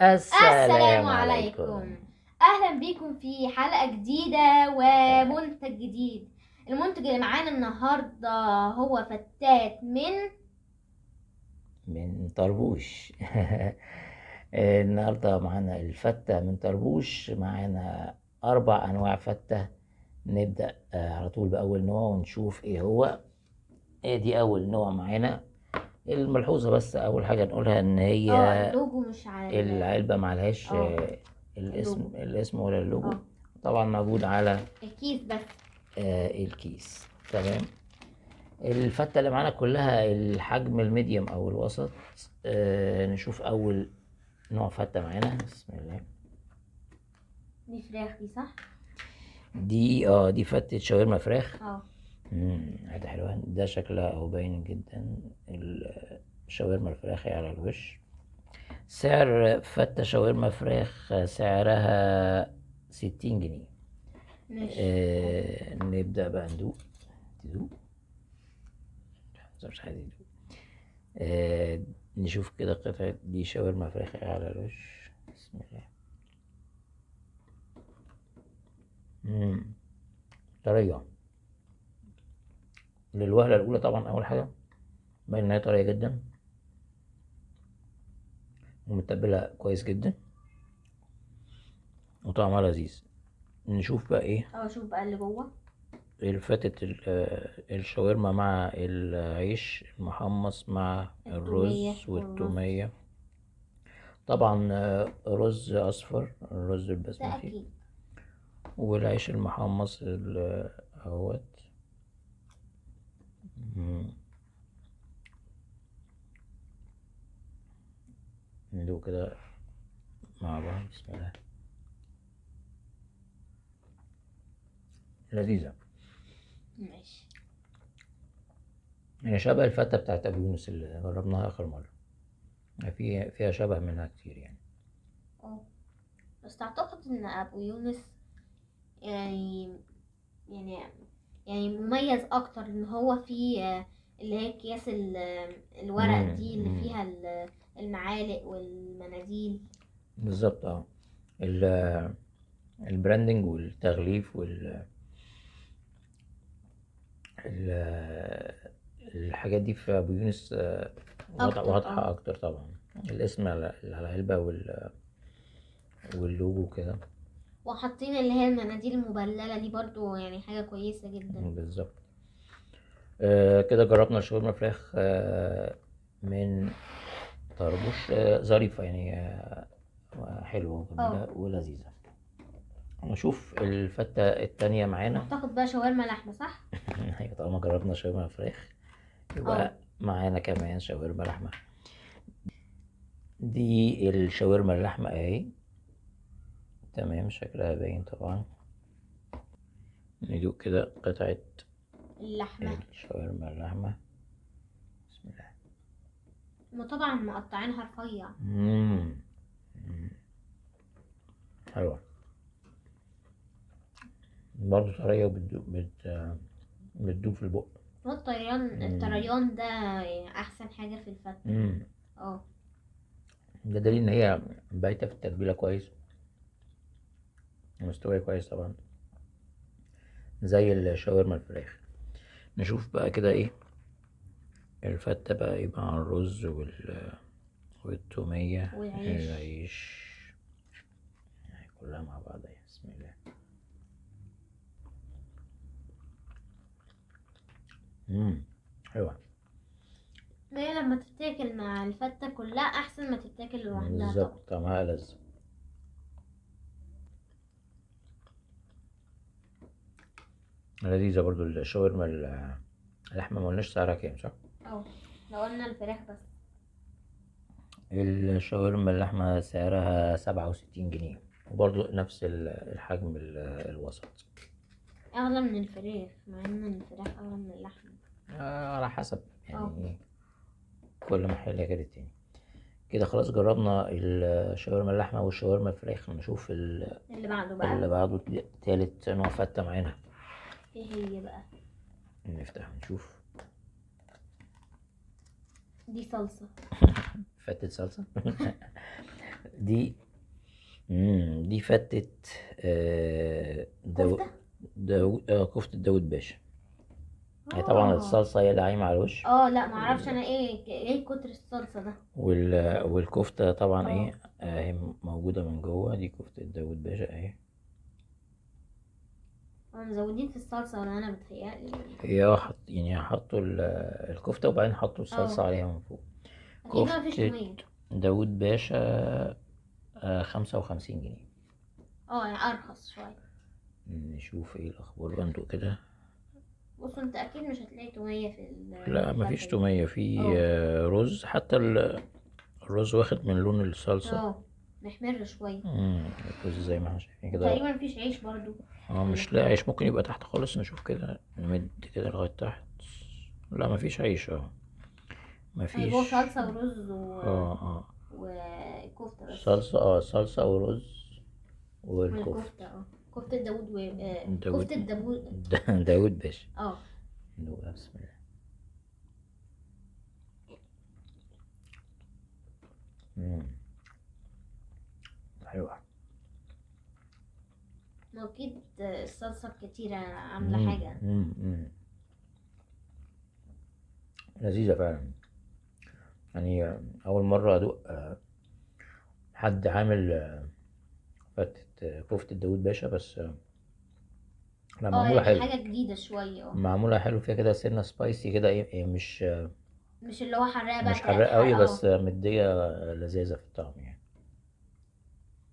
السلام السلام عليكم. عليكم. أهلا بيكم في حلقة جديدة ومنتج جديد. المنتج اللي معانا النهاردة هو فتات من طربوش. النهاردة معانا الفتة من طربوش، معانا 4 أنواع فتة. نبدأ على طول بأول نوع ونشوف إيه هو. دي أول نوع معانا. الملحوظة بس أول حاجة نقولها إن هي اللوجو مش على العلبة معلهاش اه الاسم اللوجو الاسم ولا اللوجو. اه طبعا موجود على الكيس بس. الكيس. تمام. الفتة اللي معانا كلها الحجم الميديوم أو الوسط. نشوف أول نوع فتة معانا. بسم الله. دي فراخ دي صح؟ دي فتة شاورما فراخ. اه ده حلوة، ده شكلها أهو باين جدا. الشاورما الفراخ على الوش. سعر فتة شاورما فراخ سعرها 60 جنيه. ماشي. نبدأ بقى ندوق. تدوق. مش عايز يدوق. آه نشوف كده قطعة دي شاورما فراخ على الوش. بسم الله. مم. طرية. للوهلة الأولى طبعا أول حاجة باين إن هي طرية جدا ومتبلة كويس جدا وطعمها لذيذ. نشوف بقى إيه شوف بقى اللي جوه. الفتة الشاورما مع العيش المحمص مع التومية الرز والرز والتومية. طبعا رز أصفر، الرز ده البسمتي، أكيد. والعيش المحمص اهوت. مم. ندوق كده مع بعض. بسم الله. لذيذة. ماشي. هي شبه الفتة بتاعت أبو يونس اللي جربناها آخر مرة. فيها شبه منها كتير يعني. اه بس أعتقد إن أبو يونس يعني يعني يعني مميز اكتر ان هو فيه اللي هي اكياس الورق دي اللي مم. فيها المعالق والمناديل. بالظبط البراندنج والتغليف ال- الحاجات دي في أبو يونس اكتر واضحة أكتر طبعا. الاسم على العلبة واللوجو كده. وحاطين اللي هي المناديل المبللة دي برضو يعني حاجة كويسة جدا. بالظبط. كده جربنا الشاورما فراخ من طربوش. ظريفة يعني. حلوة اه وجميلة ولذيذة. نشوف الفتة التانية معانا. اعتقد بقى شاورما لحمة صح. أيوة، طالما جربنا شاورما فراخ اه يبقى معانا كمان شاورما لحمة. دي الشاورما اللحمة اهي. تمام، شكلها باين طبعا. ندوق كده قطعة اللحمة. الشاورما اللحمة. بسم الله. هما طبعا مقطعينها رفيع. مم. حلوة برضه طرية بتدوب في البق. هو الطريان ده يعني احسن حاجة في الفتة. مم. اه ده دليل ان هي بايته في التتبيله كويس ومستويه كويس طبعا زي الشاورما الفراخ. نشوف بقى كده ايه الفته بقى ايه مع الرز والتوميه والعيش. العيش. كلها مع بعض اهي. بسم الله. حلوه. ما هي لما تتاكل مع الفتة كلها أحسن ما تتاكل لوحدها طبعا. بالظبط، طعمها لذ. لذيذه برضو الشاورما اللحمه. ما قلناش سعرها كام صح؟ اه لو قلنا الفراخ بس. الشاورما اللحمة سعرها 67 جنيه، وبرضو نفس الحجم الوسط. أغلى من الفراخ مع إن الفراخ أغلى من اللحمة. على حسب اه يعني. كل محل غير التاني. كده خلاص جربنا الشاورما اللحمة والشاورما الفراخ. نشوف اللي بعده بقى. اللي بعده تالت نوع فتة معانا. ايه هي بقى؟ نفتح نشوف. دي صلصة. فتة صلصة. دي دي فتة كفتة. كفتة داود باشا. هي طبعا الصلصة هي اللي قايمة على الوش، لا معرفش انا ايه كتر الصلصة ده. والكفتة طبعا اه ايه اهي موجودة من جوه. دي كفتة داود باشا اهي. مزودين في الصلصة ولا انا بتهيألي؟ هي يعني حطوا الكفتة وبعدين حطوا الصلصة اه عليها من فوق. اكيد ما فيش كفتة تومية. داود باشا 55 جنيه. يعني ارخص شوية. نشوف ايه الاخبار بقى ندوق كده. بص انت اكيد مش هتلاقي تومية في لا مفيش الفتة دي. تومية في اه رز. حتى الرز واخد من لون الصلصة. محمر شوية. الرز زي ما احنا شايفين كده. وتقريبا مفيش عيش برضو. مش لاقي عيش. ممكن يبقى تحت خالص. نشوف كده نمد كده لغاية تحت. لا مفيش عيش هو مفيش. صلصة ورز اه وكفتة بس. صلصة ورز والكفتة. والكفتة كفتة داوود داود. كفتة داوود. داود باشا. اه ندوقها بسم الله. مم. حلوة. ما اكيد الصلصة الكتيرة عاملة حاجة. لذيذة فعلا. يعني أول مرة أدوق حد عامل فتة كفتة داود باشا. بس لا معمولة يعني حلو. حاجة جديدة شوية. معمولة حلو فيها كده سنة سبايسي كده إيه مش اللي هو حراق بقى مش حراق قوي حرق. بس مدية لذيذة في الطعم يعني.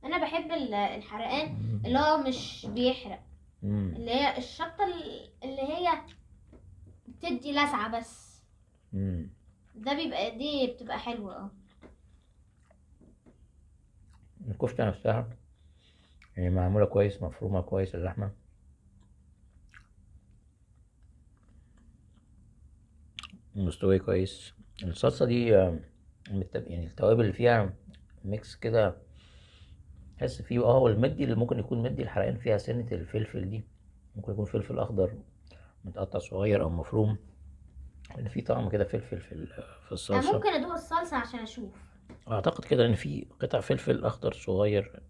انا بحب الحرقان اللي هو مش بيحرق، اللي هي الشطة اللي هي بتدي لسعة بس. مم. دي بتبقى حلوة. الكفتة نفسها يعني معمولة كويس، مفرومة كويس اللحمة. مستوية كويس. الصلصة دي يعني التوابل اللي فيها ميكس كده. تحس فيه والمدي اللي ممكن يكون مدي الحرقان فيها سنة الفلفل دي. ممكن يكون فلفل أخضر متقطع صغير أو مفروم. لأن في طعم كده فلفل في الصلصة. ممكن ادوق الصلصة عشان اشوف. أعتقد كده إن في قطع فلفل أخضر صغير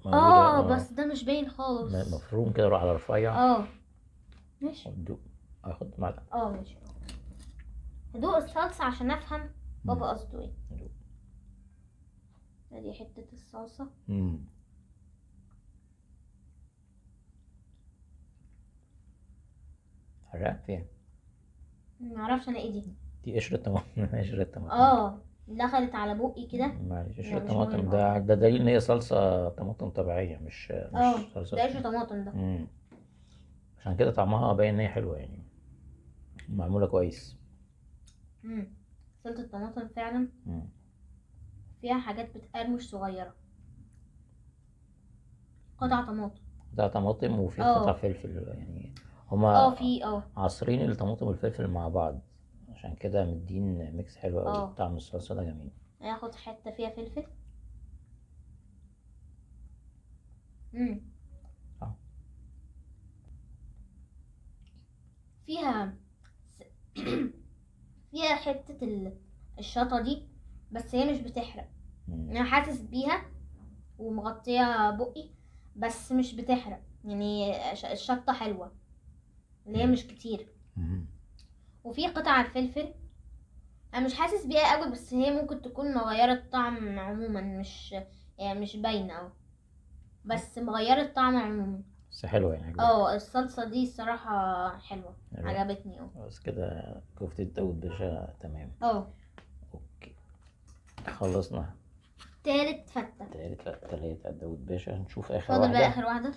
موجودة بس ده مش باين خالص. مفروم كده على رفيع. ماشي. ودوق. أخد معلقة. ماشي. هدوق الصلصة عشان افهم بابا قصده ايه. ندوق. ادي حتة الصلصة. حرقت فيها. معرفش انا ايه دي قشرة طماطم. قشرة طماطم. دخلت على بقي كده. معلش قشرة لا مش طماطم. مهم. ده دليل إن هي صلصة طماطم طبيعية مش صلصة. ده قشر طماطم ده. عشان كده طعمها باين إن هي حلوة يعني. معمولة كويس. سلطة الطماطم فعلا فيها حاجات بتقرمش صغيرة. قطع طماطم. ده طماطم وفي قطع فلفل يعني. هما في عصرين الطماطم والفلفل مع بعض. عشان كده مدين ميكس حلو أوي. طعم الصلصة ده جميل. هاخد حتة فيها فلفل. فيها فيها حتة الشطة دي، بس هي مش بتحرق. انا حاسس بيها ومغطية بقي، بس مش بتحرق يعني. الشطة حلوة اللي هي مش كتير. وفي قطع الفلفل انا مش حاسس بيها قوي، بس هي ممكن تكون مغيرة الطعم عموما. مش يعني مش باينة اوي، بس مغيرة الطعم عموما. بس حلوة يعني. الصلصة دي الصراحة حلوة. عجبتني. بس كده كفتة داود باشا تمام. اوكي خلصنا تالت فتة. اللي هي بتاعت داود باشا. نشوف اخر فاضل بقى واحدة. اخر واحدة.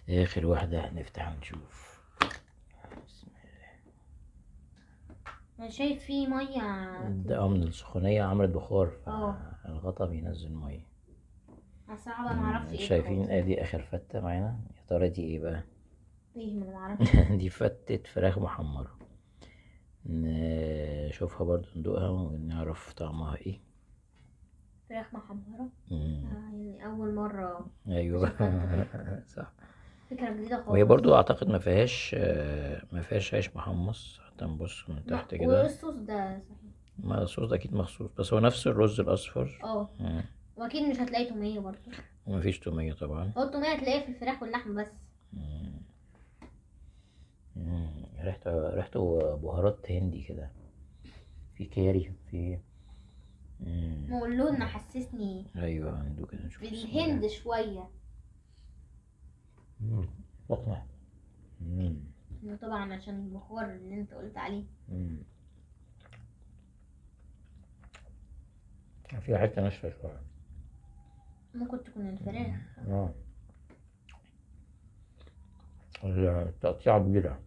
اخر واحدة نفتح ونشوف. بسم انا شايف فيه مية. ده من السخونية عملت بخار. فالغطا بينزل مية. الصراحة بقى معرفش ايه شايفين ادي اخر فتة معانا. يا ترى دي ايه بقى؟ ايه ما انا معرفش. دي فتة فراخ محمرة. نشوفها برضو ندوقها ونعرف طعمها ايه. فراخ محمرة. يعني اول مرة. ايوه. صح. فكرة جديدة خالص. وهي برضو اعتقد ما فيهاش عيش محمص. حتى نبص من تحت كده. والصوص ده صحيح. ما الصوص ده اكيد مخصوص. بس هو نفس الرز الاصفر. واكيد مش هتلاقي توميه برضه. ومفيش تومية طبعا. هو التوميه هتلاقيها في الفراخ واللحم بس. مم. ريحته بهارات هندي كده، في كاري، في ما هو اللون محسسني ايوه عنده كده، نشوف بالهند شويه. فقنع. طبعا عشان البخار اللي انت قلت عليه. في حتة ناشفة شوية. ممكن تكون الفراخ. التقطيعة كبيرة.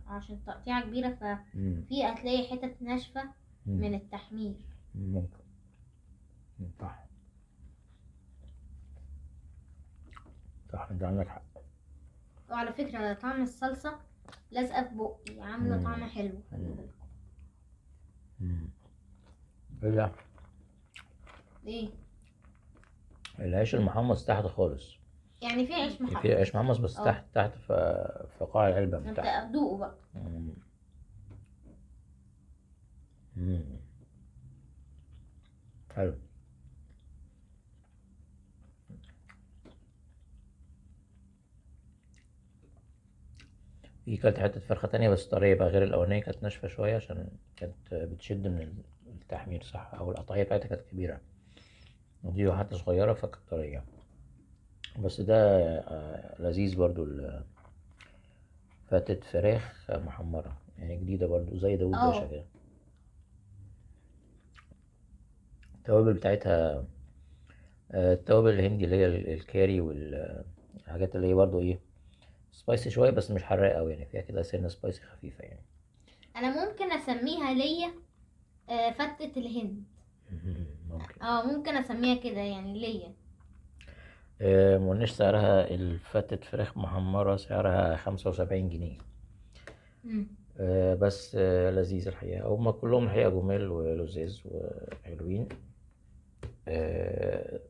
عشان تقطيعة كبيرة ففي هتلاقي حتت ناشفة من التحمير. ممكن. صح صح، انت عندك حق. وعلى فكرة طعم الصلصة لازقة في بقي، عاملة طعم حلو. ايه ده؟ ايه؟ العيش المحمص تحت خالص. يعني في عيش محمص. في عيش محمص بس تحت في قاع العلبة من انت تحت. دوقه بقى. حلو. في كانت حتة فرخة تانية بس طرية بقى غير الأولانية، كانت ناشفة شوية عشان كانت بتشد من التحمير، صح، أو القطعية بتاعتها كانت كبيرة، ودي واحدة صغيرة فكانت طرية. بس ده لذيذ برضو، فتة فراخ محمرة يعني جديدة برضو زي داوود باشا كده. التوابل بتاعتها التوابل الهندي اللي هي الكاري والحاجات اللي هي برضو ايه سبايسي شوية بس مش حراقة أوي، يعني فيها كده سنة سبايسي خفيفة يعني. أنا ممكن أسميها ليا فتة الهند. ممكن. ممكن أسميها كده يعني ليا. مقلناش سعرها الفتة فراخ محمرة، سعرها 75 جنيه. بس لذيذ الحقيقة، هما كلهم الحقيقة جمال ولذيذ وحلوين.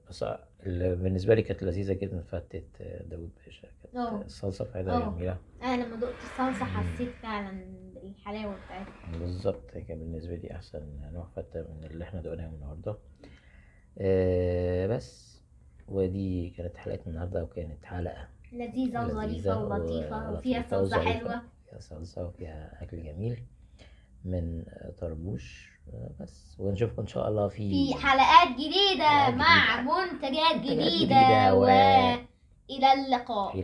بس بالنسبة لي كانت لذيذة جدا فتة داوود باشا، كانت الصلصة بتاعتها جميلة. أنا لما دقت الصلصة حسيت فعلا بالحلاوة بتاعتها. بالظبط، كان بالنسبة لي أحسن نوع فتة من اللي احنا دقناهم النهاردة. بس ودي كانت حلقتنا النهاردة، وكانت حلقة لذيذة وظريفة ولطيفة وفيها صلصة حلوة. فيها صلصة وفيها أكل جميل من طربوش. بس ونشوفكم إن شاء الله في حلقات جديدة مع منتجات جديدة وإلى اللقاء.